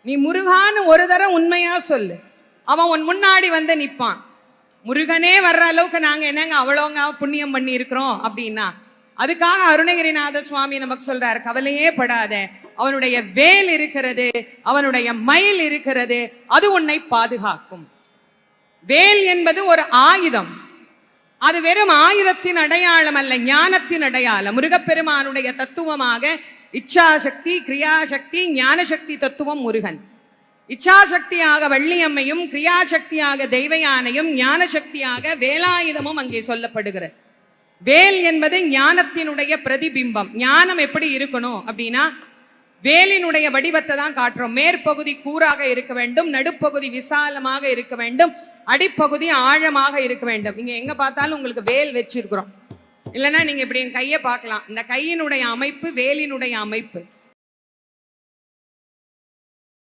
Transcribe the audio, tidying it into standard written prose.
நீ முருகான்னு ஒரு தரம் உண்மையா சொல்லு, அவன் உன் முன்னாடி வந்து நிப்பான். முருகனே வர்ற அளவுக்கு நாங்க என்னங்க அவ்வளோங்க புண்ணியம் பண்ணி இருக்கிறோம் அப்படின்னா, அதுக்காக அருணகிரிநாத சுவாமி நமக்கு சொல்றாரு, கவலையே படாத, அவனுடைய வேல் இருக்கிறது, அவனுடைய மயில் இருக்கிறது, அது உன்னை பாதுகாக்கும். வேல் என்பது ஒரு ஆயுதம். அது வெறும் ஆயுதத்தின் அடையாளம் அல்ல, ஞானத்தின் அடையாளம். முருகப்பெருமானுடைய தத்துவமாக இச்சாசக்தி, கிரியாசக்தி, ஞானசக்தி தத்துவம் முருகன். இச்சாசக்தியாக வள்ளியம்மையும், கிரியாசக்தியாக தெய்வயானையும், ஞானசக்தியாக வேலாயுதமும் அங்கே சொல்லப்படுகிறது. வேல் என்பது ஞானத்தினுடைய பிரதிபிம்பம். ஞானம் எப்படி இருக்கணும் அப்படின்னா, வேலினுடைய வடிவத்தை தான் காட்டுறோம். மேற்பகுதி கூராக இருக்க வேண்டும், நடுப்பகுதி விசாலமாக இருக்க வேண்டும், அடிப்பகுதி ஆழமாக இருக்க வேண்டும். இங்க எங்க பார்த்தாலும் உங்களுக்கு வேல் வச்சிருக்கிறோம். இல்லைன்னா நீங்க இப்படி என் கையை பார்க்கலாம். இந்த கையினுடைய அமைப்பு வேலினுடைய அமைப்பு.